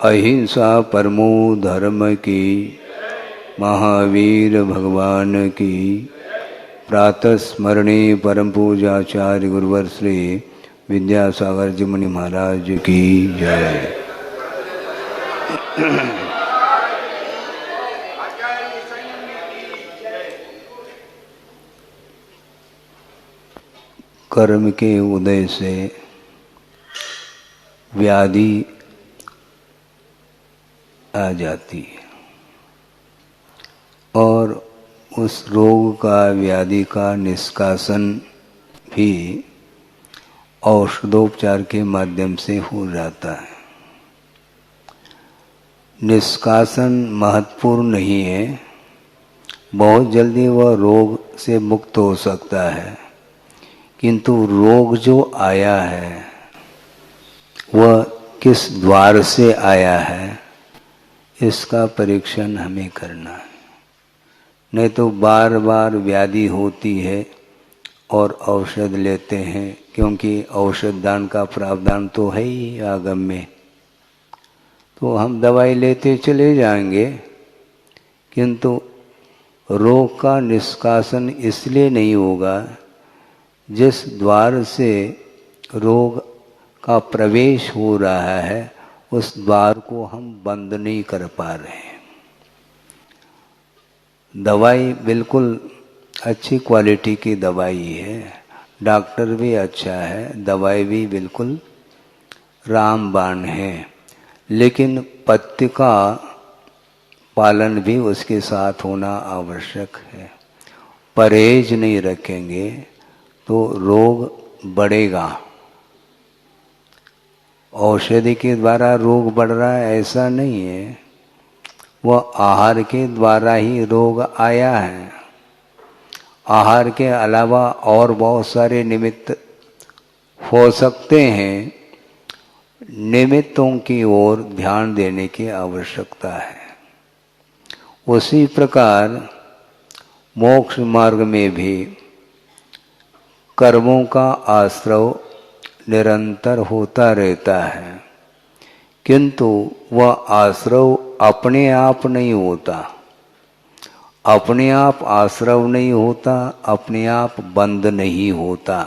अहिंसा परमो धर्म की, महावीर भगवान की। प्रातः स्मरणे परम पूजाचार्य गुरुवर श्री विद्यासागर जी मुनि महाराज की जय। कर्म के उदय से व्याधि आ जाती है और उस रोग का, व्याधि का निष्कासन भी औषधोपचार के माध्यम से हो जाता है। निष्कासन महत्वपूर्ण नहीं है, बहुत जल्दी वह रोग से मुक्त हो सकता है, किंतु रोग जो आया है वह किस द्वार से आया है इसका परीक्षण हमें करना है। नहीं तो बार बार व्याधि होती है और औषध लेते हैं, क्योंकि औषध दान का प्रावधान तो है ही आगम में, तो हम दवाई लेते चले जाएंगे, किंतु रोग का निष्कासन इसलिए नहीं होगा जिस द्वार से रोग का प्रवेश हो रहा है उस द्वार को हम बंद नहीं कर पा रहे हैं। दवाई बिल्कुल अच्छी क्वालिटी की दवाई है, डॉक्टर भी अच्छा है, दवाई भी बिल्कुल रामबाण है, लेकिन पथ्य का पालन भी उसके साथ होना आवश्यक है। परहेज नहीं रखेंगे तो रोग बढ़ेगा। औषधि के द्वारा रोग बढ़ रहा है ऐसा नहीं है, वह आहार के द्वारा ही रोग आया है। आहार के अलावा और बहुत सारे निमित्त हो सकते हैं, निमित्तों की ओर ध्यान देने की आवश्यकता है। उसी प्रकार मोक्ष मार्ग में भी कर्मों का आश्रव निरंतर होता रहता है, किंतु वह आश्रव अपने आप नहीं होता। अपने आप आश्रव नहीं होता, अपने आप बंद नहीं होता।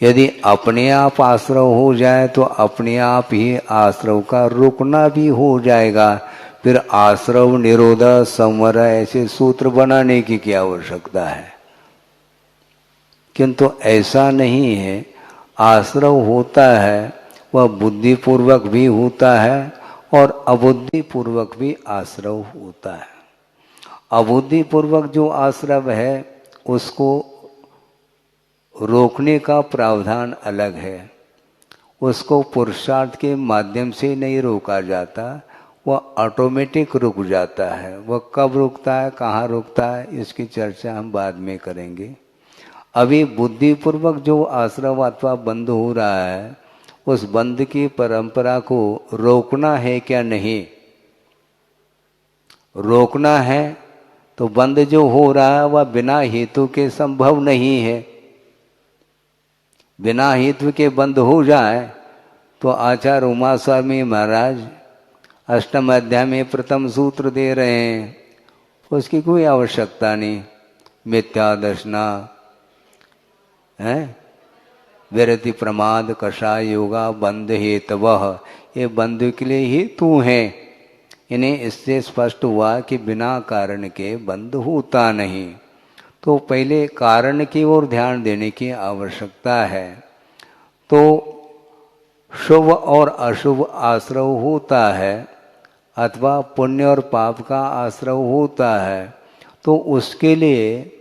यदि अपने आप आश्रव हो जाए तो अपने आप ही आश्रव का रुकना भी हो जाएगा। फिर आश्रव निरोध संवर ऐसे सूत्र बनाने की क्या आवश्यकता है, किंतु ऐसा नहीं है। आश्रव होता है वह बुद्धिपूर्वक भी होता है और अबुद्धिपूर्वक भी आश्रव होता है। अबुद्धिपूर्वक जो आश्रव है उसको रोकने का प्रावधान अलग है, उसको पुरुषार्थ के माध्यम से नहीं रोका जाता, वह ऑटोमेटिक रुक जाता है। वह कब रुकता है, कहाँ रुकता है, इसकी चर्चा हम बाद में करेंगे। अभी बुद्धिपूर्वक जो आश्रव अथवा बंद हो रहा है उस बंद की परंपरा को रोकना है क्या नहीं? रोकना है तो बंद जो हो रहा है वह बिना हेतु के संभव नहीं है। बिना हेतु के बंद हो जाए तो आचार्य उमा स्वामी महाराज अष्टम अध्याय में प्रथम सूत्र दे रहे हैं, उसकी कोई आवश्यकता नहीं। मिथ्या दर्शना है, विरति प्रमाद कषाय योगा बंध हेतवः, ये बंध के लिए हेतु हैं। इन्हें इससे स्पष्ट हुआ कि बिना कारण के बंध होता नहीं, तो पहले कारण की ओर ध्यान देने की आवश्यकता है। तो शुभ और अशुभ आश्रव होता है अथवा पुण्य और पाप का आश्रव होता है, तो उसके लिए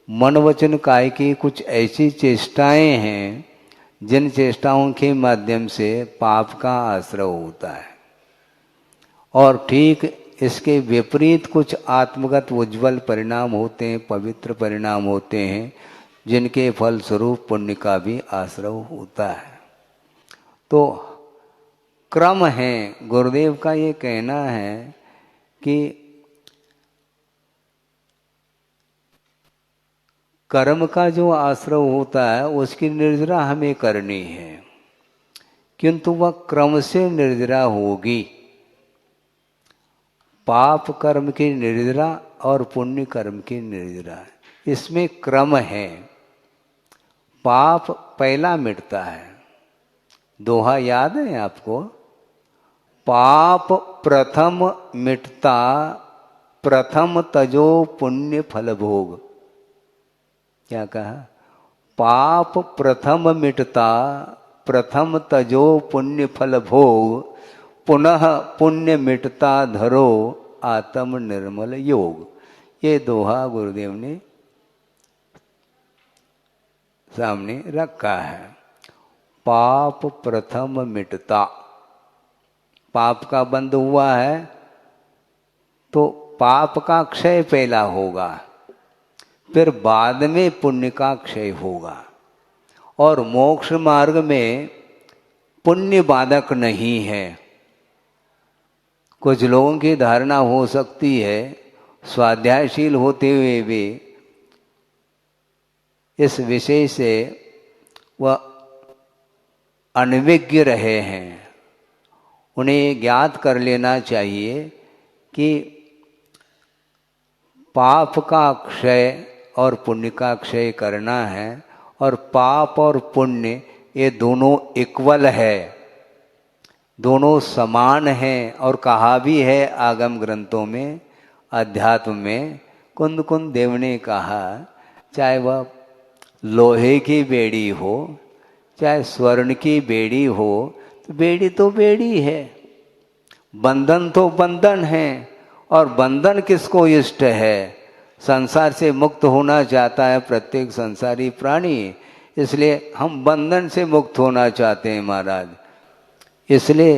मन वचन काय की कुछ ऐसी चेष्टाएं हैं जिन चेष्टाओं के माध्यम से पाप का आश्रव होता है, और ठीक इसके विपरीत कुछ आत्मगत उज्जवल परिणाम होते हैं, पवित्र परिणाम होते हैं, जिनके फलस्वरूप पुण्य का भी आश्रव होता है। तो क्रम है। गुरुदेव का ये कहना है कि कर्म का जो आश्रव होता है उसकी निर्जरा हमें करनी है, किंतु वह क्रम से निर्जरा होगी। पाप कर्म की निर्जरा और पुण्य कर्म की निर्जरा, इसमें क्रम है। पाप पहला मिटता है, दोहा याद है आपको? पाप प्रथम मिटता, प्रथम तजो पुण्य फल भोग। क्या कहा? पाप प्रथम मिटता, प्रथम तजो पुण्य फल भोग, पुनः पुण्य मिटता धरो आत्म निर्मल योग। ये दोहा गुरुदेव ने सामने रखा है। पाप प्रथम मिटता, पाप का बंध हुआ है तो पाप का क्षय पहला होगा, फिर बाद में पुण्य का क्षय होगा। और मोक्ष मार्ग में पुण्य बाधक नहीं है। कुछ लोगों की धारणा हो सकती है, स्वाध्यायशील होते हुए भी इस विषय से वह अनभिज्ञ रहे हैं। उन्हें ज्ञात कर लेना चाहिए कि पाप का क्षय और पुण्य का क्षय करना है, और पाप और पुण्य ये दोनों इक्वल है, दोनों समान हैं। और कहा भी है आगम ग्रंथों में, अध्यात्म में, कुंद कुंद देव ने कहा, चाहे वह लोहे की बेड़ी हो चाहे स्वर्ण की बेड़ी हो, तो बेड़ी तो बेड़ी है, बंधन तो बंधन है। और बंधन किसको इष्ट है? संसार से मुक्त होना चाहता है प्रत्येक संसारी प्राणी, इसलिए हम बंधन से मुक्त होना चाहते हैं महाराज। इसलिए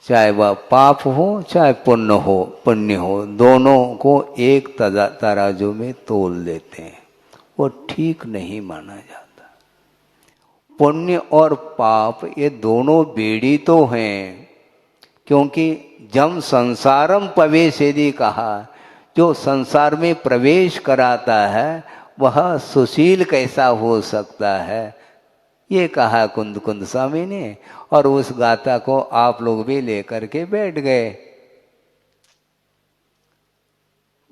चाहे वह पाप हो चाहे पुण्य हो, दोनों को एक तराजू में तोल देते हैं, वो ठीक नहीं माना जाता। पुण्य और पाप ये दोनों बेड़ी तो हैं, क्योंकि जब संसारम प्रवेश यदि कहा, जो संसार में प्रवेश कराता है वह सुशील कैसा हो सकता है, ये कहा कुंद कुंद स्वामी ने। और उस गाथा को आप लोग भी लेकर के बैठ गए,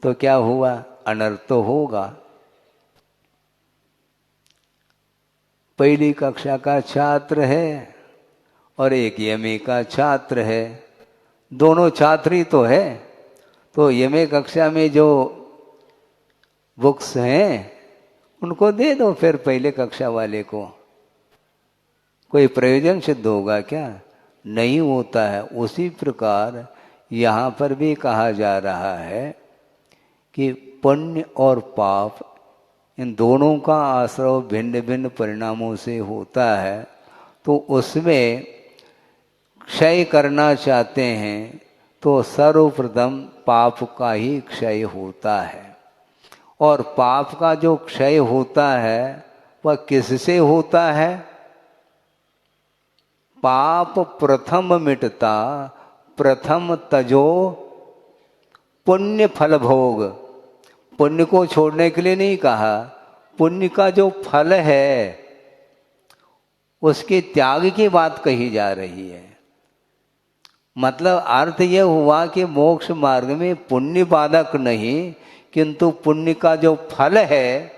तो क्या हुआ? अनर्थ तो होगा। पहली कक्षा का छात्र है और एक एमए का छात्र है, दोनों छात्र ही तो है। तो एमए कक्षा में जो बुक्स हैं उनको दे दो फिर पहले कक्षा वाले को, कोई प्रयोजन सिद्ध होगा क्या? नहीं होता है। उसी प्रकार यहाँ पर भी कहा जा रहा है कि पुण्य और पाप इन दोनों का आश्रय भिन्न भिन्न परिणामों से होता है। तो उसमें क्षय करना चाहते हैं तो सर्वप्रथम पाप का ही क्षय होता है। और पाप का जो क्षय होता है वह किससे होता है? पाप प्रथम मिटता, प्रथम तजो पुण्य फल भोग। पुण्य को छोड़ने के लिए नहीं कहा, पुण्य का जो फल है उसके त्याग की बात कही जा रही है। मतलब अर्थ यह हुआ कि मोक्ष मार्ग में पुण्य बाधक नहीं, किंतु पुण्य का जो फल है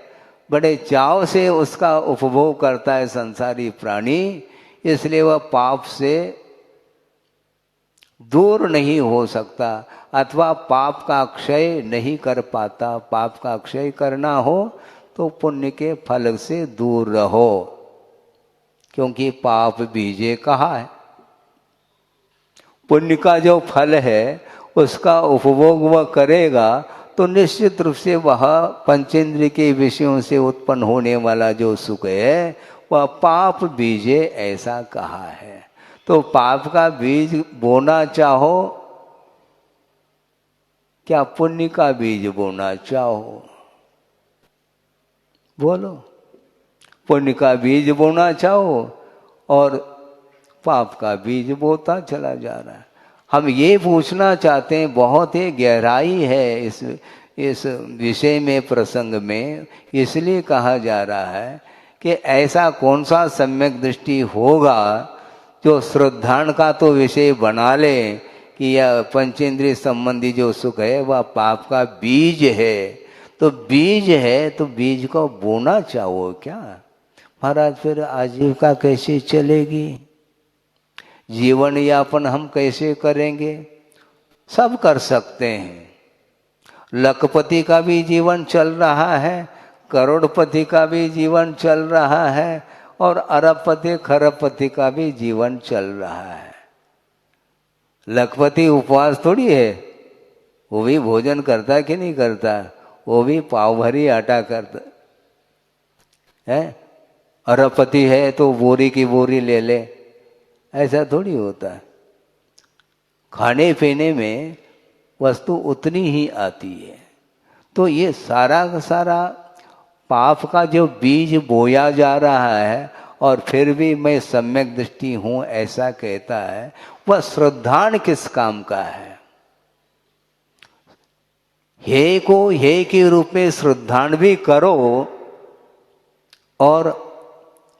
बड़े चाव से उसका उपभोग करता है संसारी प्राणी, इसलिए वह पाप से दूर नहीं हो सकता, अथवा पाप का क्षय नहीं कर पाता। पाप का क्षय करना हो तो पुण्य के फल से दूर रहो, क्योंकि पाप बीजे कहा है। पुण्य का जो फल है उसका उपभोग वह करेगा तो निश्चित रूप से वह पंचेंद्रिय के विषयों से उत्पन्न होने वाला जो सुख है वह पाप बीजे, ऐसा कहा है। तो पाप का बीज बोना चाहो क्या पुण्य का बीज बोना चाहो? बोलो, पुण्य का बीज बोना चाहो और पाप का बीज बोता चला जा रहा है। हम ये पूछना चाहते हैं, बहुत ही गहराई है इस विषय में, प्रसंग में, इसलिए कहा जा रहा है कि ऐसा कौन सा सम्यक दृष्टि होगा जो श्रद्धान का तो विषय बना ले कि यह पंचेंद्रिय संबंधी जो सुख है वह पाप का बीज है। तो बीज है तो बीज को बोना चाहो क्या महाराज? फिर आजीविका कैसे चलेगी? जीवन यापन हम कैसे करेंगे? सब कर सकते हैं। लखपति का भी जीवन चल रहा है, करोड़पति का भी जीवन चल रहा है, और अरबपति खरबपति का भी जीवन चल रहा है। लखपति उपवास थोड़ी है, वो भी भोजन करता कि नहीं करता? वो भी पाव भरी आटा करता है। अरबपति है तो बोरी की बोरी ले ले, ऐसा थोड़ी होता है। खाने पीने में वस्तु उतनी ही आती है। तो ये सारा का सारा पाप का जो बीज बोया जा रहा है और फिर भी मैं सम्यक दृष्टि हूं ऐसा कहता है, वह श्रद्धान किस काम का है? हे को हे के रूप में श्रद्धान भी करो और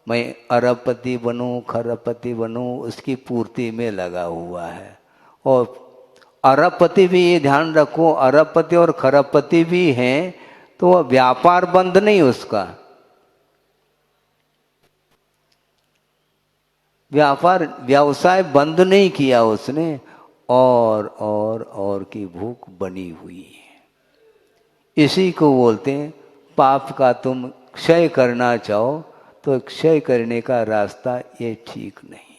मैं अरबपति बनूं खरबपति बनूं उसकी पूर्ति में लगा हुआ है। और अरबपति भी ये ध्यान रखो, अरबपति और खरबपति भी हैं तो वह व्यापार बंद नहीं, उसका व्यापार व्यवसाय बंद नहीं किया उसने, और की भूख बनी हुई है। इसी को बोलते हैं पाप का तुम क्षय करना चाहो तो क्षय करने का रास्ता ये ठीक नहीं,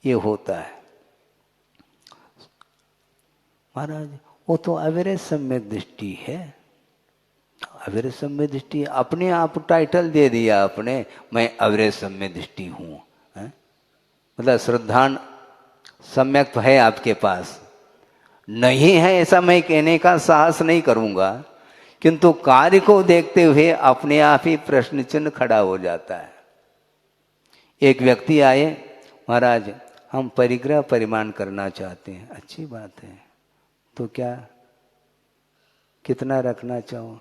ये होता है। महाराज वो तो अविरत सम्यक दृष्टि है, अविरत सम्यक दृष्टि। अपने आप टाइटल दे दिया आपने, मैं अविरत सम्यक दृष्टि हूँ। मतलब श्रद्धान सम्यक तो है आपके पास, नहीं है ऐसा मैं कहने का साहस नहीं करूँगा, किंतु कार्य को देखते हुए अपने आप ही प्रश्न चिन्ह खड़ा हो जाता है। एक व्यक्ति आए, महाराज हम परिग्रह परिमाण करना चाहते हैं। अच्छी बात है, तो क्या कितना रखना चाहो?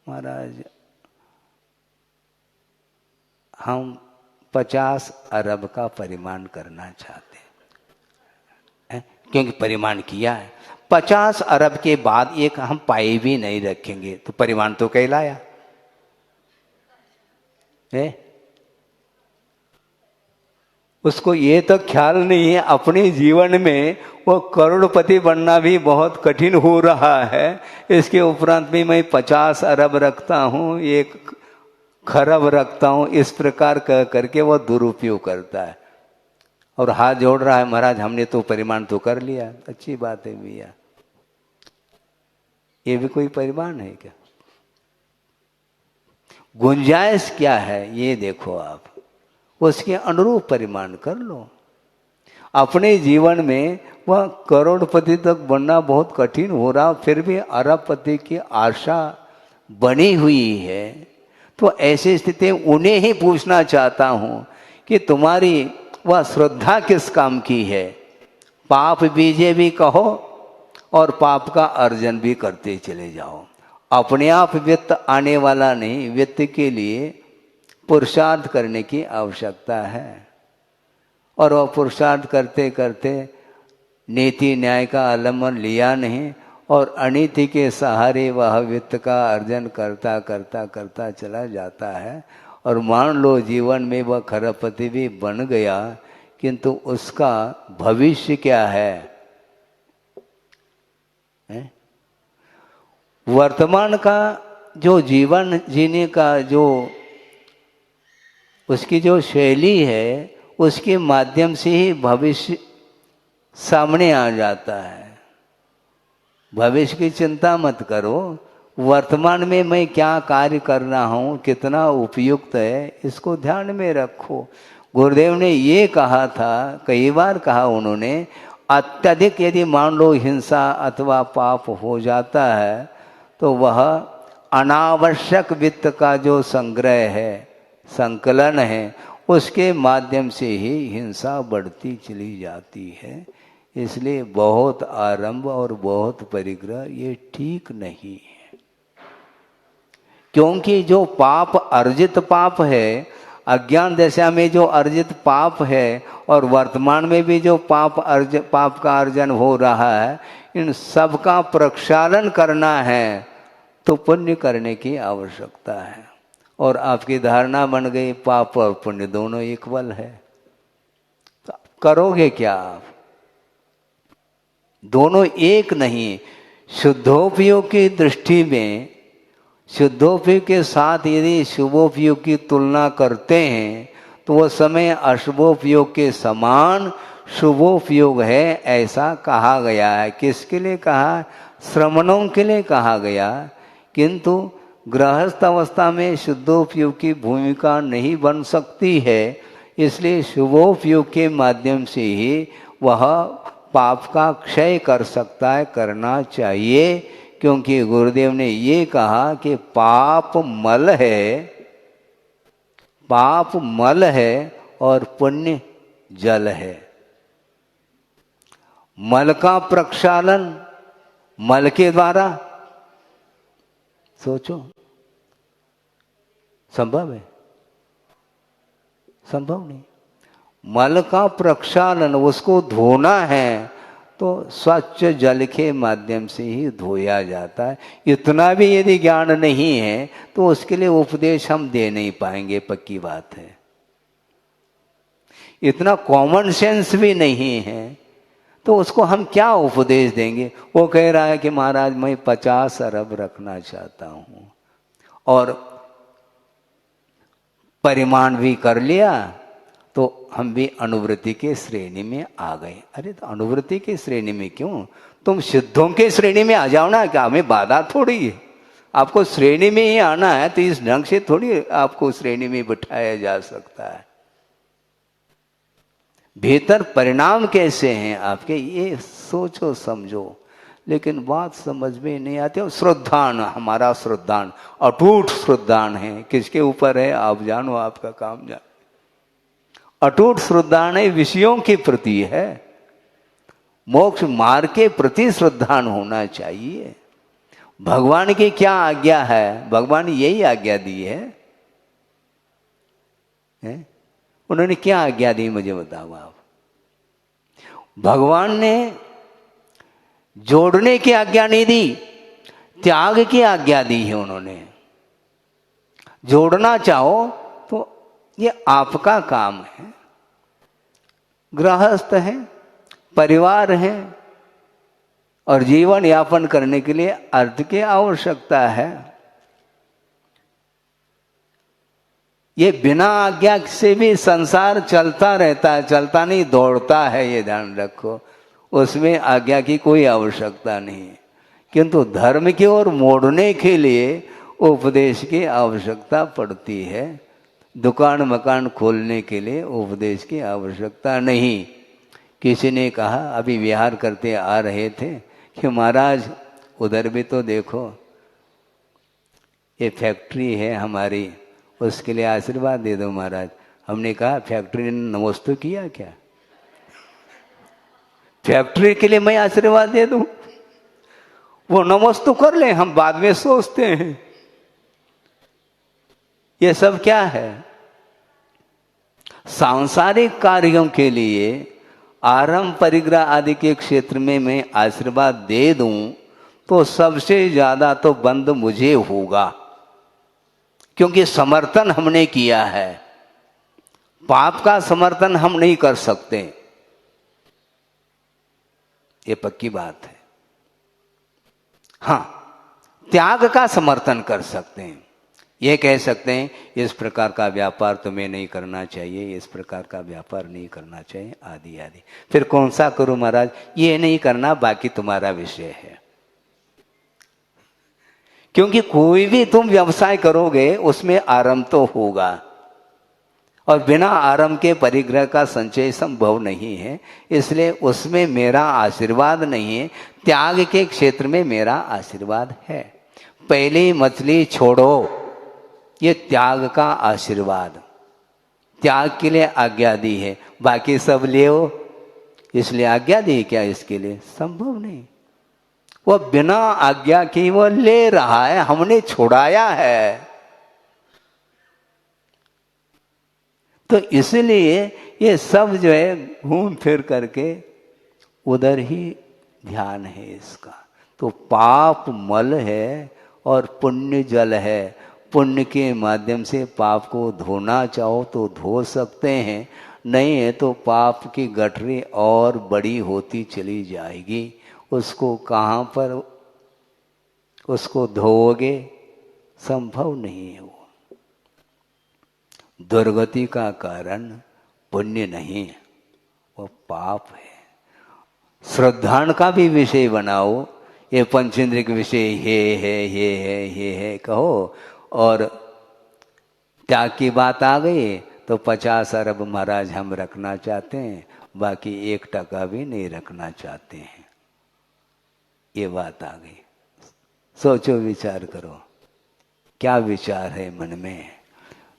महाराज हम 50 अरब का परिमाण करना चाहते हैं, क्योंकि परिमाण किया है। 50 अरब के बाद एक हम पाए भी नहीं रखेंगे तो परिमाण तो कहलाया है। उसको ये तो ख्याल नहीं है अपने जीवन में वो करोड़पति बनना भी बहुत कठिन हो रहा है, इसके उपरांत भी मैं 50 अरब रखता हूँ, 1 खरब रखता हूँ, इस प्रकार कह करके वो दुरुपयोग करता है और हाथ जोड़ रहा है, महाराज हमने तो परिमाण तो कर लिया। अच्छी बात है भैया, ये भी कोई परिमाण है क्या? गुंजाइश क्या है ये देखो आप, उसके अनुरूप परिमाण कर लो। अपने जीवन में वह करोड़पति तक बनना बहुत कठिन हो रहा, फिर भी अरबपति की आशा बनी हुई है। तो ऐसी स्थिति उन्हें ही पूछना चाहता हूँ कि तुम्हारी वह श्रद्धा किस काम की है? पाप बीजे भी कहो और पाप का अर्जन भी करते चले जाओ। अपने आप वित्त आने वाला नहीं, वित्त के लिए पुरुषार्थ करने की आवश्यकता है। और वह पुरुषार्थ करते करते नीति न्याय का अवलंबन लिया नहीं और अनीति के सहारे वह वित्त का अर्जन करता करता करता चला जाता है। और मान लो जीवन में वह खरबपति भी बन गया, किंतु उसका भविष्य क्या है? वर्तमान का जो जीवन जीने का जो उसकी जो शैली है, उसके माध्यम से ही भविष्य सामने आ जाता है। भविष्य की चिंता मत करो, वर्तमान में मैं क्या कार्य कर रहा हूँ, कितना उपयुक्त है, इसको ध्यान में रखो। गुरुदेव ने ये कहा था, कई बार कहा उन्होंने, अत्यधिक यदि मान लो हिंसा अथवा पाप हो जाता है तो वह अनावश्यक वित्त का जो संग्रह है, संकलन है, उसके माध्यम से ही हिंसा बढ़ती चली जाती है। इसलिए बहुत आरंभ और बहुत परिग्रह ये ठीक नहीं है, क्योंकि जो पाप अर्जित पाप है, अज्ञान दशा में जो अर्जित पाप है और वर्तमान में भी जो पाप का अर्जन हो रहा है, इन सब का प्रक्षालन करना है तो पुण्य करने की आवश्यकता है। और आपकी धारणा बन गई पाप और पुण्य दोनों इक्वल है, तो करोगे क्या आप? दोनों एक नहीं। शुद्धोपयोग की दृष्टि में शुद्धोपयोग के साथ यदि शुभोपयोग की तुलना करते हैं तो वह समय अशुभोपयोग के समान शुभोपयोग है, ऐसा कहा गया है। किसके लिए कहा? श्रमणों के लिए कहा गया। किंतु गृहस्थ अवस्था में शुद्धोपयोग की भूमिका नहीं बन सकती है, इसलिए शुभोपयोग के माध्यम से ही वह पाप का क्षय कर सकता है, करना चाहिए। क्योंकि गुरुदेव ने ये कहा कि पाप मल है और पुण्य जल है। मल का प्रक्षालन मल के द्वारा, सोचो, संभव है? संभव नहीं। मल का प्रक्षालन, उसको धोना है तो स्वच्छ जल के माध्यम से ही धोया जाता है। इतना भी यदि ज्ञान नहीं है तो उसके लिए उपदेश हम दे नहीं पाएंगे, पक्की बात है। इतना कॉमन सेंस भी नहीं है तो उसको हम क्या उपदेश देंगे? वो कह रहा है कि महाराज मैं 50 अरब रखना चाहता हूं और परिमाण भी कर लिया तो हम भी अनुवृत्ति के श्रेणी में आ गए। अरे तो अनुवृत्ति के श्रेणी में क्यों? तुम सिद्धों के श्रेणी में आ जाओ ना, क्या हमें बाधा थोड़ी है? आपको श्रेणी में ही आना है तो इस ढंग से थोड़ी आपको श्रेणी में बिठाया जा सकता है। बेहतर परिणाम कैसे हैं आपके, ये सोचो समझो। लेकिन बात समझ में नहीं आती। और श्रद्धान, हमारा श्रद्धान अटूट श्रद्धान है। किसके ऊपर है आप जानो, आपका काम जानो। अटूट श्रद्धान है, विषयों के प्रति है, मोक्ष मार्ग के प्रति श्रद्धान होना चाहिए। भगवान की क्या आज्ञा है? भगवान यही आज्ञा दी है? उन्होंने क्या आज्ञा दी मुझे बताओ आप। भगवान ने जोड़ने की आज्ञा नहीं दी, त्याग की आज्ञा दी है उन्होंने। जोड़ना चाहो तो ये आपका काम है। गृहस्थ है, परिवार है और जीवन यापन करने के लिए अर्थ की आवश्यकता है। ये बिना आज्ञा से भी संसार चलता रहता है, चलता नहीं दौड़ता है, ये ध्यान रखो। उसमें आज्ञा की कोई आवश्यकता नहीं है। किंतु धर्म की ओर मोड़ने के लिए उपदेश की आवश्यकता पड़ती है। दुकान मकान खोलने के लिए उपदेश की आवश्यकता नहीं। किसी ने कहा, अभी विहार करते आ रहे थे, कि महाराज उधर भी तो देखो, ये फैक्ट्री है हमारी, उसके लिए आशीर्वाद दे दो महाराज। हमने कहा, फैक्ट्री ने नमोस्तु किया क्या? फैक्ट्री के लिए मैं आशीर्वाद दे दूं? वो नमोस्तु कर ले, हम बाद में सोचते हैं। ये सब क्या है? सांसारिक कार्यों के लिए आरंभ परिग्रह आदि के क्षेत्र में मैं आशीर्वाद दे दूं तो सबसे ज्यादा तो बंद मुझे होगा, क्योंकि समर्थन हमने किया है। पाप का समर्थन हम नहीं कर सकते, ये पक्की बात है। हाँ, त्याग का समर्थन कर सकते हैं। ये कह सकते हैं इस प्रकार का व्यापार तुम्हें नहीं करना चाहिए, इस प्रकार का व्यापार नहीं करना चाहिए, आदि आदि। फिर कौन सा करूं महाराज? ये नहीं करना, बाकी तुम्हारा विषय है। क्योंकि कोई भी तुम व्यवसाय करोगे उसमें आरंभ तो होगा, और बिना आरंभ के परिग्रह का संचय संभव नहीं है। इसलिए उसमें मेरा आशीर्वाद नहीं है, त्याग के क्षेत्र में मेरा आशीर्वाद है। पहली मछली छोड़ो, ये त्याग का आशीर्वाद, त्याग के लिए आज्ञा दी है। बाकी सब ले हो, इसलिए आज्ञा दी क्या? इसके लिए संभव नहीं। वो बिना आज्ञा की वो ले रहा है, हमने छुड़ाया है। तो इसलिए ये सब जो है घूम फिर करके उधर ही ध्यान है इसका। तो पाप मल है और पुण्य जल है। पुण्य के माध्यम से पाप को धोना चाहो तो धो सकते हैं, नहीं है तो पाप की गठरी और बड़ी होती चली जाएगी। उसको कहाँ पर उसको धोओगे, संभव नहीं है। वो दुर्गति का कारण पुण्य नहीं है, वो पाप है। श्रद्धान का भी विषय बनाओ, ये पंचेंद्रिय के विषय ये है कहो, और त्याग की बात आ गई तो 50 अरब महाराज हम रखना चाहते हैं, बाकी 1% भी नहीं रखना चाहते हैं। ये बात आ गई। सोचो, विचार करो, क्या विचार है मन में।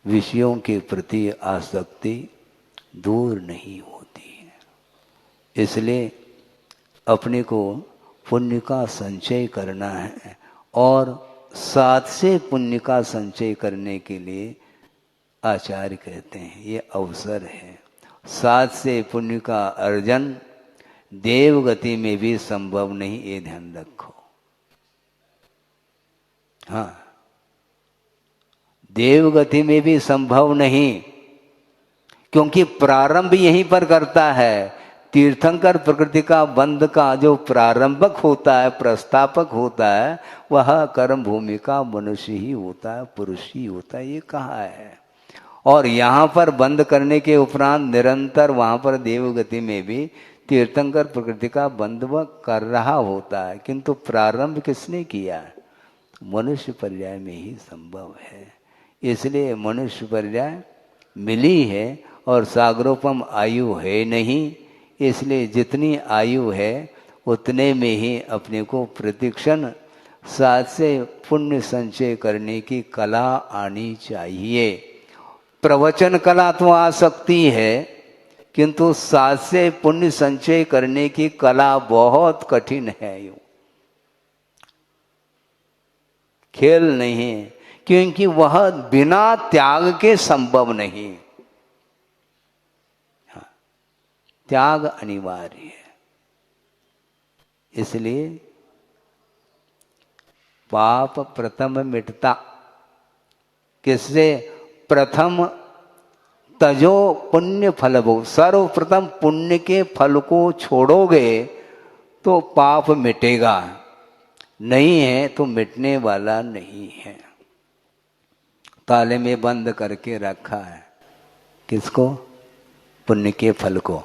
विषयों के प्रति आसक्ति दूर नहीं होती है। इसलिए अपने को पुण्य का संचय करना है, और साथ से पुण्य का संचय करने के लिए आचार्य कहते हैं ये अवसर है। साथ से पुण्य का अर्जन देव गति में भी संभव नहीं, ये ध्यान रखो। हाँ, देव गति में भी संभव नहीं, क्योंकि प्रारंभ यहीं पर करता है। तीर्थंकर प्रकृति का बंध का जो प्रारंभक होता है, प्रस्तापक होता है, वह कर्म भूमि का मनुष्य ही होता है, पुरुष ही होता है, ये कहा है। और यहाँ पर बंद करने के उपरांत निरंतर वहाँ पर देवगति में भी तीर्थंकर प्रकृति का बंध कर रहा होता है, किंतु प्रारंभ किसने किया? मनुष्य पर्याय में ही संभव है। इसलिए मनुष्य पर्याय मिली है और सागरोपम आयु है नहीं, इसलिए जितनी आयु है उतने में ही अपने को प्रतिक्षण साथ से पुण्य संचय करने की कला आनी चाहिए। प्रवचन कला तो आ सकती है, किंतु साथ से पुण्य संचय करने की कला बहुत कठिन है। यूं खेल नहीं है, क्योंकि वह बिना त्याग के संभव नहीं। हाँ, त्याग अनिवार्य है। इसलिए पाप प्रथम मिटता किससे? प्रथम तजो पुण्य फल भोग। सर्वप्रथम पुण्य के फल को छोड़ोगे तो पाप मिटेगा, नहीं है तो मिटने वाला नहीं है। ताले में बंद करके रखा है किसको? पुण्य के फल को।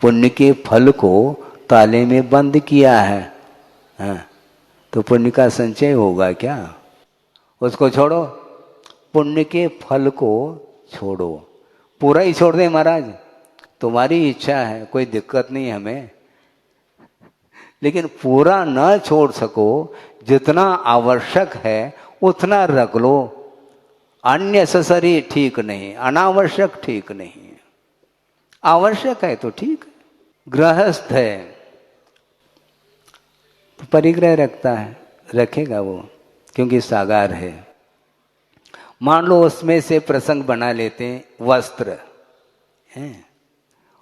पुण्य के फल को ताले में बंद किया है, हाँ, तो पुण्य का संचय होगा क्या? उसको छोड़ो, पुण्य के फल को छोड़ो। पूरा ही छोड़ दे महाराज, तुम्हारी इच्छा है, कोई दिक्कत नहीं हमें, लेकिन पूरा न छोड़ सको, जितना आवश्यक है उतना रख लो। अननेसेसरी ठीक नहीं, अनावश्यक ठीक नहीं। आवश्यक है तो ठीक है। गृहस्थ है तो परिग्रह रखता है, रखेगा वो, क्योंकि सागार है। मान लो उसमें से प्रसंग बना लेते हैं, वस्त्र हैं,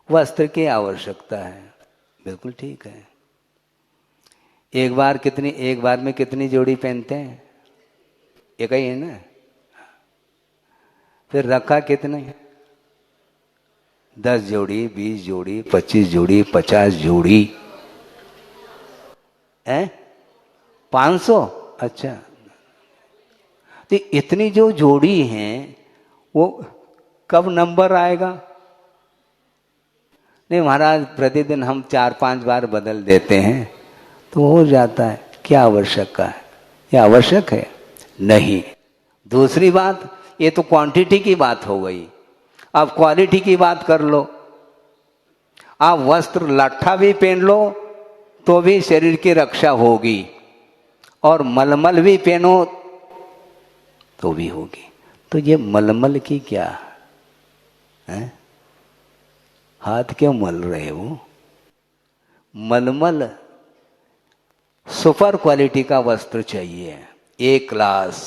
वस्त्र की आवश्यकता है, बिल्कुल ठीक है। एक बार में कितनी जोड़ी पहनते हैं? एक ही है ना। फिर रखा कितने? 10 जोड़ी, 20 जोड़ी, 25 जोड़ी, 50 जोड़ी है, 500। अच्छा, तो इतनी जो जोड़ी हैं वो कब नंबर आएगा? नहीं महाराज, प्रतिदिन हम 4-5 बार बदल देते हैं तो हो जाता है। क्या आवश्यक है? क्या आवश्यक है? नहीं। दूसरी बात, ये तो क्वांटिटी की बात हो गई। अब क्वालिटी की बात कर लो। आप वस्त्र लट्ठा भी पहन लो तो भी शरीर की रक्षा होगी, और मलमल भी पहनो तो भी होगी। तो ये मलमल की क्या है? हाथ क्यों मल रहे हो? मलमल सुपर क्वालिटी का वस्त्र चाहिए, A क्लास,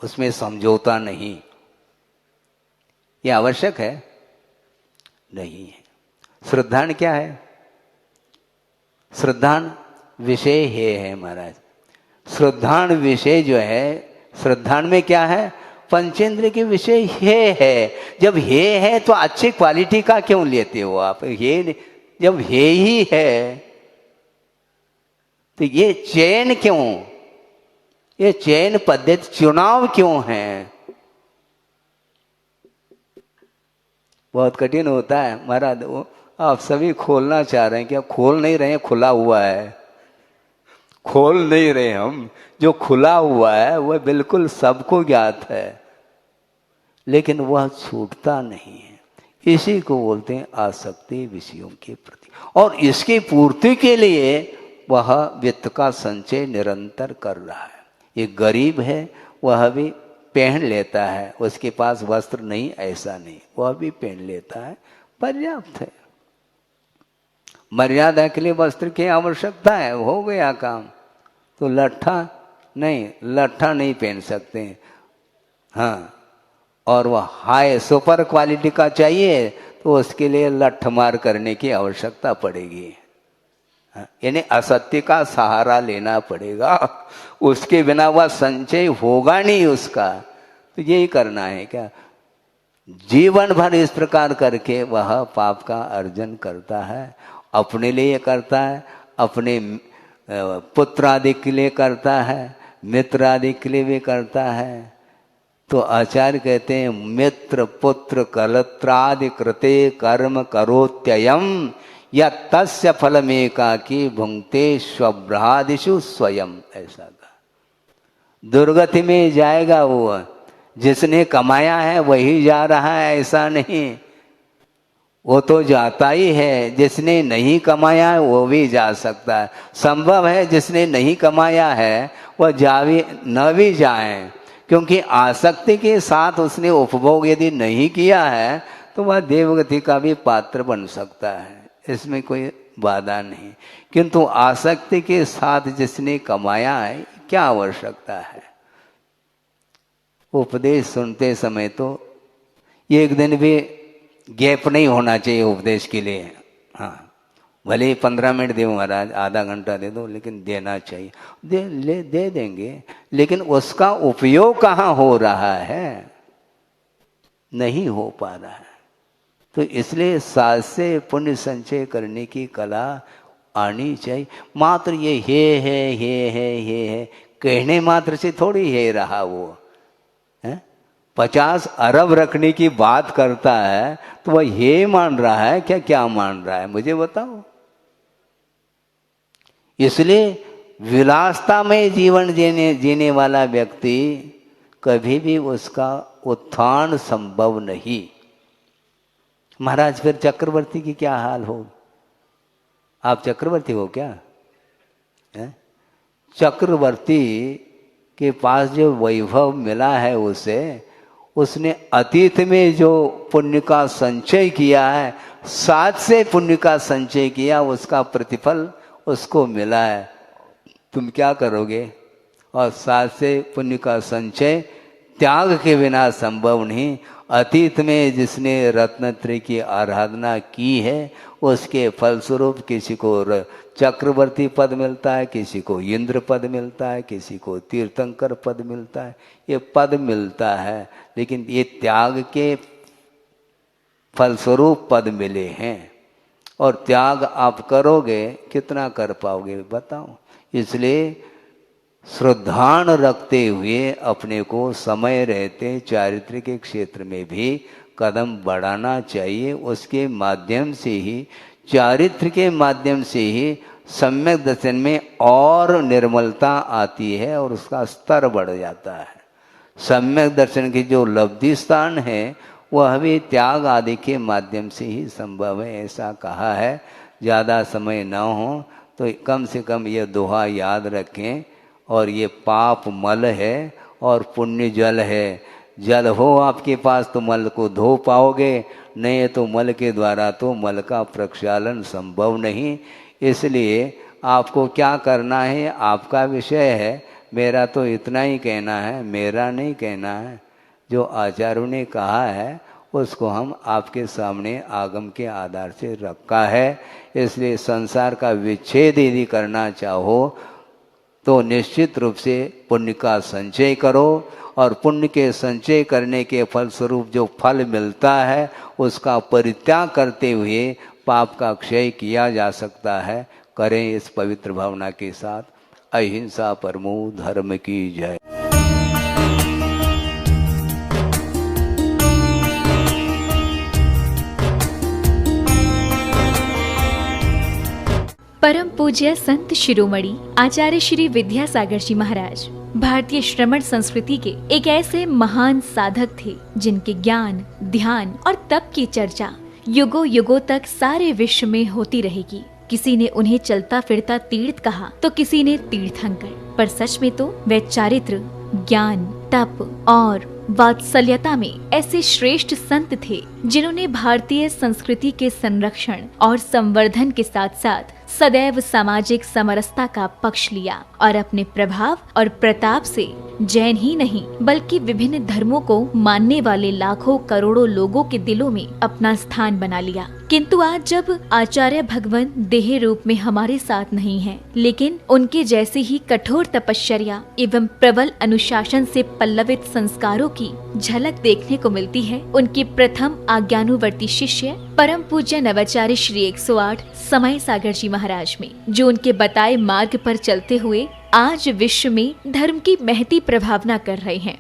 उसमें समझौता नहीं। ये आवश्यक है? नहीं है। श्रद्धान क्या है? श्रद्धान विषय है महाराज। श्रद्धान विषय जो है, श्रद्धान में क्या है? पंचेंद्र के विषय है। जब हे है तो अच्छी क्वालिटी का क्यों लेते हो आप? हे जब हे ही है तो ये चयन क्यों? ये चयन पद्धति, चुनाव क्यों है? बहुत कठिन होता है महाराज। आप सभी खोलना चाह रहे हैं कि आप खोल नहीं रहे हैं, खुला हुआ है। खोल नहीं रहे हम, जो खुला हुआ है वह बिल्कुल सबको ज्ञात है, लेकिन वह छूटता नहीं है। इसी को बोलते हैं आसक्ति विषयों के प्रति। और इसकी पूर्ति के लिए वह वित्त का संचय निरंतर कर रहा है। एक गरीब है, वह भी पहन लेता है, उसके पास वस्त्र नहीं ऐसा नहीं, वह भी पहन लेता है, पर्याप्त है। मर्यादा के लिए वस्त्र की आवश्यकता है, हो गया काम। तो लट्ठा नहीं पहन सकते। हाँ, और वह हाई सुपर क्वालिटी का चाहिए तो उसके लिए लठ मार करने की आवश्यकता पड़ेगी। यानी असत्य का सहारा लेना पड़ेगा, उसके बिना वह संचय होगा नहीं उसका। तो यही करना है क्या? जीवन भर इस प्रकार करके वह पाप का अर्जन करता है। अपने लिए करता है, अपने पुत्र आदि के लिए करता है, मित्र आदि के लिए भी करता है। तो आचार्य कहते हैं, मित्र पुत्र कलत्रादि कृते कर्म करोत्ययम या तस्य फलमेकाकी भुंक्ते स्वभ्रादिषु स्वयं। ऐसा कहा। दुर्गति में जाएगा वो, जिसने कमाया है वही जा रहा है ऐसा नहीं, वो तो जाता ही है। जिसने नहीं कमाया है वो भी जा सकता है। संभव है जिसने नहीं कमाया है वह न भी जाए, क्योंकि आसक्ति के साथ उसने उपभोग यदि नहीं किया है तो वह देवगति का भी पात्र बन सकता है, इसमें कोई बाधा नहीं। किंतु आसक्ति के साथ जिसने कमाया है, क्या आवश्यकता है? उपदेश सुनते समय तो एक दिन भी गैप नहीं होना चाहिए उपदेश के लिए। हाँ, भले ही 15 मिनट दे महाराज, आधा घंटा दे दो, लेकिन देना चाहिए। दे देंगे, लेकिन उसका उपयोग कहाँ हो रहा है? नहीं हो पा रहा है। तो इसलिए साथ से पुण्य संचय करने की कला आनी चाहिए। मात्र ये है कहने मात्र से थोड़ी है रहा वो है। 50 अरब रखने की बात करता है तो वह ये मान रहा है क्या मान रहा है? मुझे बताओ। इसलिए विलासता में जीवन जीने वाला व्यक्ति कभी भी उसका उत्थान संभव नहीं। महाराज फिर चक्रवर्ती की क्या हाल हो? आप चक्रवर्ती हो क्या? है? चक्रवर्ती के पास जो वैभव मिला है उसने अतीत में जो पुण्य का संचय किया है, साथ से पुण्य का संचय किया, उसका प्रतिफल उसको मिला है। तुम क्या करोगे? और साथ से पुण्य का संचय त्याग के बिना संभव नहीं। अतीत में जिसने रत्नत्रय की आराधना की है उसके फलस्वरूप किसी को चक्रवर्ती पद मिलता है, किसी को इंद्र पद मिलता है, किसी को तीर्थंकर पद मिलता है। ये पद मिलता है, लेकिन ये त्याग के फलस्वरूप पद मिले हैं। और त्याग आप करोगे, कितना कर पाओगे बताओ? इसलिए श्रद्धान रखते हुए अपने को समय रहते चारित्र्य के क्षेत्र में भी कदम बढ़ाना चाहिए। उसके माध्यम से ही, चारित्र्य के माध्यम से ही सम्यक दर्शन में और निर्मलता आती है और उसका स्तर बढ़ जाता है। सम्यक दर्शन की जो लब्धि स्थान है वह भी त्याग आदि के माध्यम से ही संभव है, ऐसा कहा है। ज़्यादा समय न हो तो कम से कम ये दोहा याद रखें। और ये पाप मल है और पुण्य जल है। जल हो आपके पास तो मल को धो पाओगे, नहीं तो मल के द्वारा तो मल का प्रक्षालन संभव नहीं। इसलिए आपको क्या करना है आपका विषय है। मेरा तो इतना ही कहना है, मेरा नहीं कहना है। जो आचार्यों ने कहा है उसको हम आपके सामने आगम के आधार से रखा है। इसलिए संसार का विच्छेद यदि करना चाहो तो निश्चित रूप से पुण्य का संचय करो, और पुण्य के संचय करने के फलस्वरूप जो फल मिलता है उसका परित्याग करते हुए पाप का क्षय किया जा सकता है। करें इस पवित्र भावना के साथ। अहिंसा परमो धर्म की जय। परम पूज्य संत शिरोमणि आचार्य श्री विद्यासागर जी महाराज भारतीय श्रमण संस्कृति के एक ऐसे महान साधक थे जिनके ज्ञान, ध्यान और तप की चर्चा युगों युगों तक सारे विश्व में होती रहेगी। किसी ने उन्हें चलता फिरता तीर्थ कहा तो किसी ने तीर्थंकर, पर सच में तो वे चारित्र, ज्ञान, तप और वात्सल्यता में ऐसे श्रेष्ठ संत थे जिन्होंने भारतीय संस्कृति के संरक्षण और संवर्धन के साथ साथ सदैव सामाजिक समरसता का पक्ष लिया और अपने प्रभाव और प्रताप से जैन ही नहीं बल्कि विभिन्न धर्मों को मानने वाले लाखों करोड़ों लोगों के दिलों में अपना स्थान बना लिया। किंतु आज जब आचार्य भगवान देह रूप में हमारे साथ नहीं हैं, लेकिन उनके जैसे ही कठोर तपश्चर्या एवं प्रबल अनुशासन से पल्लवित संस्कारों की झलक देखने को मिलती है, उनके प्रथम आज्ञानुवर्ती शिष्य परम पूज्य नवाचार्य श्री 108 समय सागर जी महाराज में, जो उनके बताए मार्ग पर चलते हुए आज विश्व में धर्म की महती प्रभावना कर रहे हैं।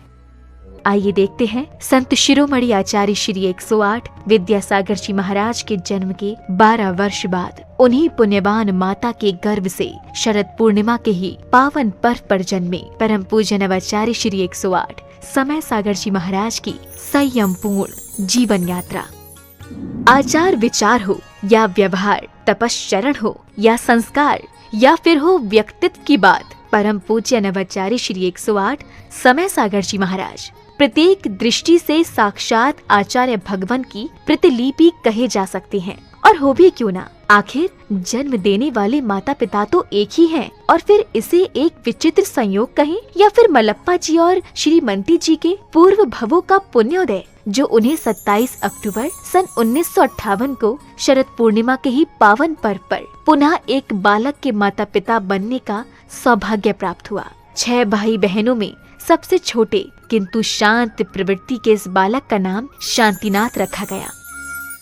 आइए देखते हैं संत शिरोमणि आचार्य श्री 108 विद्यासागर जी महाराज के जन्म के 12 वर्ष बाद उन्हीं पुण्यवान माता के गर्भ से शरद पूर्णिमा के ही पावन पर्व पर जन्मे परम पूज्य नवाचार्य श्री 108 समय सागर जी महाराज की संयम पूर्ण जीवन यात्रा। आचार विचार हो या व्यवहार, तपश्चरण हो या संस्कार या फिर हो व्यक्तित्व की बात, परम पूज्य नवाचार्य श्री 108 समय सागर जी महाराज प्रत्येक दृष्टि से साक्षात आचार्य भगवान की प्रतिलिपि कहे जा सकते हैं। और हो भी क्यों ना, आखिर जन्म देने वाले माता पिता तो एक ही हैं, और फिर इसे एक विचित्र संयोग कहें या फिर मलप्पा जी और श्रीमती जी के पूर्व भवों का पुण्योदय, जो उन्हें 27 अक्टूबर सन 1958 को शरद पूर्णिमा के ही पावन पर्व पर पुनः एक बालक के माता पिता बनने का सौभाग्य प्राप्त हुआ। 6 भाई बहनों में सबसे छोटे किंतु शांत प्रवृत्ति के इस बालक का नाम शांतिनाथ रखा गया।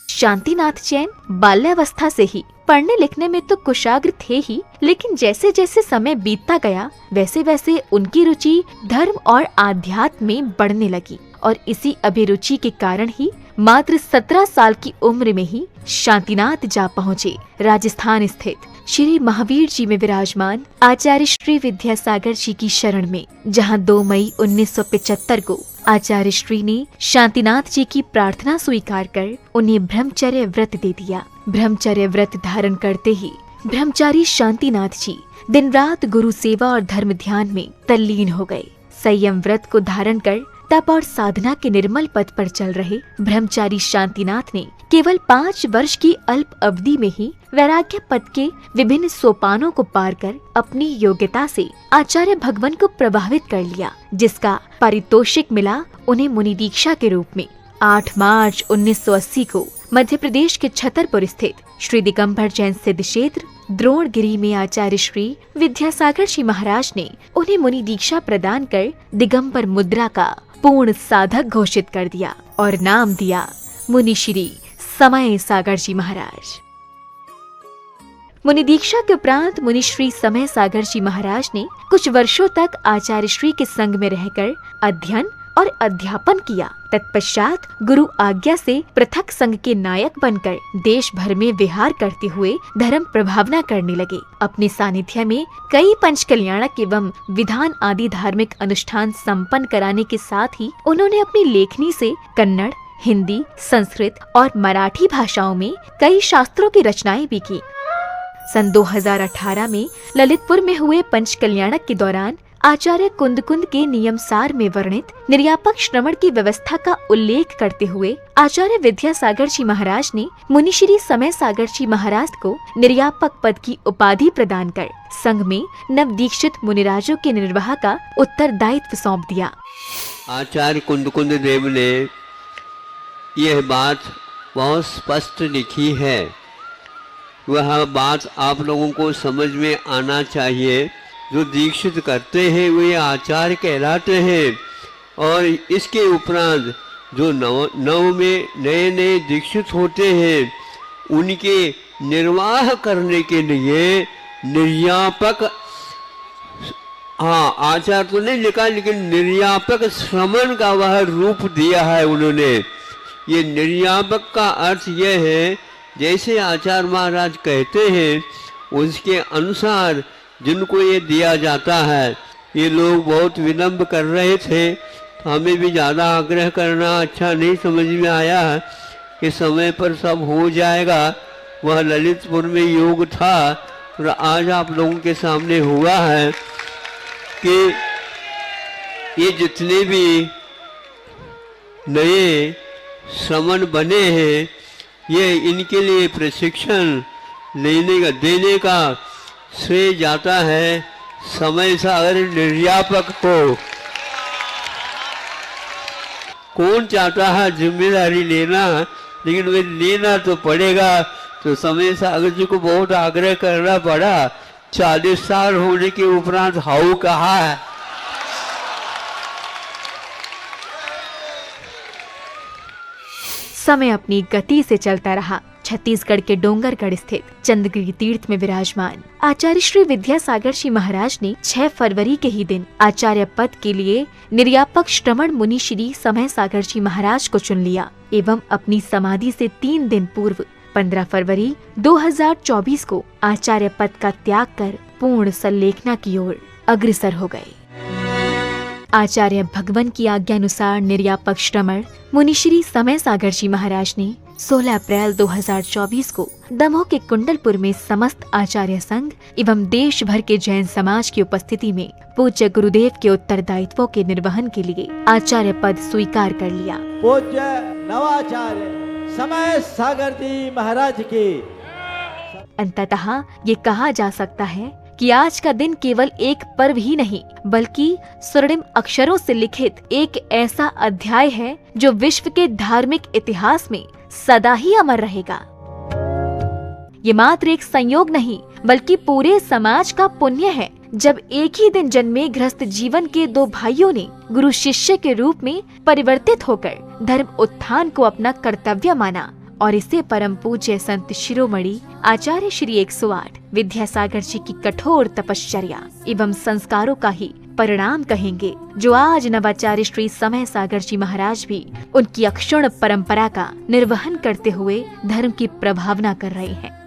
शांतिनाथ जैन बाल्यावस्था से ही पढ़ने लिखने में तो कुशाग्र थे ही, लेकिन जैसे जैसे समय बीतता गया वैसे वैसे उनकी रुचि धर्म और आध्यात्म में बढ़ने लगी, और इसी अभिरुचि के कारण ही मात्र 17 साल की उम्र में ही शांतिनाथ जा पहुँचे राजस्थान स्थित श्री महावीर जी में विराजमान आचार्य श्री विद्यासागर जी की शरण में, जहां 2 मई 1975 को आचार्य श्री ने शांतिनाथ जी की प्रार्थना स्वीकार कर उन्हें ब्रह्मचर्य व्रत दे दिया। ब्रह्मचर्य व्रत धारण करते ही ब्रह्मचारी शांतिनाथ जी दिन रात गुरु सेवा और धर्म ध्यान में तल्लीन हो गए। संयम व्रत को धारण कर तप और साधना के निर्मल पथ पर चल रहे ब्रह्मचारी शांतिनाथ ने केवल 5 वर्ष की अल्प अवधि में ही वैराग्य पद के विभिन्न सोपानों को पार कर अपनी योग्यता से आचार्य भगवान को प्रभावित कर लिया, जिसका पारितोषिक मिला उन्हें मुनि दीक्षा के रूप में। 8 मार्च 1980 को मध्य प्रदेश के छतरपुर स्थित श्री दिगंबर जैन सिद्ध क्षेत्र द्रोणगिरी में आचार्य श्री विद्यासागर जी महाराज ने उन्हें मुनि दीक्षा प्रदान कर दिगंबर मुद्रा का पूर्ण साधक घोषित कर दिया और नाम दिया मुनि श्री समय सागर जी महाराज। मुनि दीक्षा के उपरांत मुनि श्री समय सागर जी महाराज ने कुछ वर्षों तक आचार्य श्री के संग में रहकर अध्ययन और अध्यापन किया। तत्पश्चात गुरु आज्ञा से पृथक संघ के नायक बनकर देश भर में विहार करते हुए धर्म प्रभावना करने लगे। अपने सानिध्य में कई पंच कल्याणक एवं विधान आदि धार्मिक अनुष्ठान संपन्न कराने के साथ ही उन्होंने अपनी लेखनी से कन्नड़, हिंदी, संस्कृत और मराठी भाषाओं में कई शास्त्रों की रचनाएं भी की। सन 2018 में ललितपुर में हुए पंच कल्याणक के दौरान आचार्य कुंद के नियमसार में वर्णित निर्यापक श्रवण की व्यवस्था का उल्लेख करते हुए आचार्य विद्यासागर जी महाराज ने मुनि श्री समय सागर जी महाराज को निर्यापक पद की उपाधि प्रदान कर संघ में नव दीक्षित मुनिराजों के निर्वाह का उत्तरदायित्व सौंप दिया। आचार्य कुंद देव ने यह बात बहुत स्पष्ट लिखी है। वह बात आप लोगों को समझ में आना चाहिए। जो दीक्षित करते हैं वे आचार्य कहलाते हैं, और इसके उपरांत जो नव में नए नए दीक्षित होते हैं उनके निर्वाह करने के लिए निर्यापक, हाँ आचार तो नहीं लिखा, लेकिन निर्यापक श्रमण का वह रूप दिया है उन्होंने। ये निर्यापक का अर्थ यह है, जैसे आचार्य महाराज कहते हैं उसके अनुसार जिनको ये दिया जाता है। ये लोग बहुत विलम्ब कर रहे थे, तो हमें भी ज़्यादा आग्रह करना अच्छा नहीं समझ में आया कि समय पर सब हो जाएगा। वह ललितपुर में योग था और आज आप लोगों के सामने हुआ है कि ये जितने भी नए श्रमण बने हैं, ये इनके लिए प्रशिक्षण देने का श्रेय जाता है समय सागर निर्यापक को। कौन चाहता है जिम्मेदारी लेना, लेकिन वे लेना तो पड़ेगा। तो समय सागर जी को बहुत आग्रह करना पड़ा। 40 साल होने के उपरांत हाउ कहा है। समय अपनी गति से चलता रहा। छत्तीसगढ़ के डोंगरगढ़ स्थित चंद्रगिरी तीर्थ में विराजमान आचार्य श्री विद्यासागर जी महाराज ने 6 फरवरी के ही दिन आचार्य पद के लिए निर्यापक श्रमण मुनि श्री समय सागर जी महाराज को चुन लिया एवं अपनी समाधि से 3 दिन पूर्व 15 फरवरी 2024 को आचार्य पद का त्याग कर पूर्ण संलेखना की ओर अग्रसर हो गए। आचार्य भगवान की आज्ञा अनुसार निर्यापक श्रमण मुनि श्री समय सागर जी महाराज ने 16 अप्रैल 2024 को दमोह के कुंडलपुर में समस्त आचार्य संघ एवं देश भर के जैन समाज की उपस्थिति में पूज्य गुरुदेव के उत्तरदायित्वों के निर्वहन के लिए आचार्य पद स्वीकार कर लिया। पूज्य नवाचार्य समय सागर जी महाराज की। अंततः ये कहा जा सकता है कि आज का दिन केवल एक पर्व ही नहीं बल्कि स्वर्णिम अक्षरों से लिखित एक ऐसा अध्याय है जो विश्व के धार्मिक इतिहास में सदा ही अमर रहेगा। ये मात्र एक संयोग नहीं बल्कि पूरे समाज का पुण्य है जब एक ही दिन जन्मे गृहस्थ जीवन के 2 भाइयों ने गुरु शिष्य के रूप में परिवर्तित होकर धर्म उत्थान को अपना कर्तव्य माना और इसे परम पूज्य संत शिरोमणि आचार्य श्री 108 विद्यासागर जी की कठोर तपश्चर्या एवं संस्कारों का ही परिणाम कहेंगे, जो आज नवाचार्य श्री समय सागर जी महाराज भी उनकी अक्षुण्ण परंपरा का निर्वहन करते हुए धर्म की प्रभावना कर रहे हैं।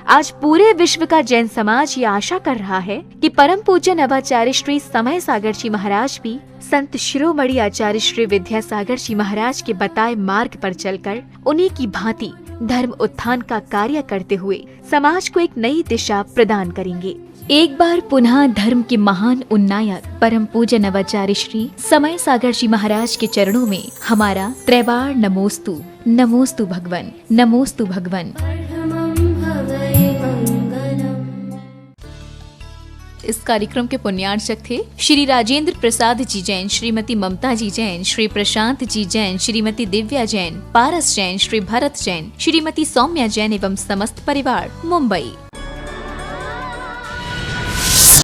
आज पूरे विश्व का जैन समाज ये आशा कर रहा है कि परम पूज्य नवाचार्य श्री समय सागर जी महाराज भी संत शिरोमणि आचार्य श्री विद्यासागर जी महाराज के बताए मार्ग पर चलकर उन्हीं की भांति धर्म उत्थान का कार्य करते हुए समाज को एक नई दिशा प्रदान करेंगे। एक बार पुनः धर्म के महान उन्नायक परम पूज्य नवाचार्य श्री समय सागर जी महाराज के चरणों में हमारा त्रैबार नमोस्तु, नमोस्तु भगवन, नमोस्तु भगवन। इस कार्यक्रम के पुण्यार्चक थे श्री राजेंद्र प्रसाद जी जैन, श्रीमती ममता जी जैन, श्री प्रशांत जी जैन, श्रीमती दिव्या जैन, पारस जैन, श्री भरत जैन, श्रीमती सौम्या जैन एवं समस्त परिवार, मुंबई।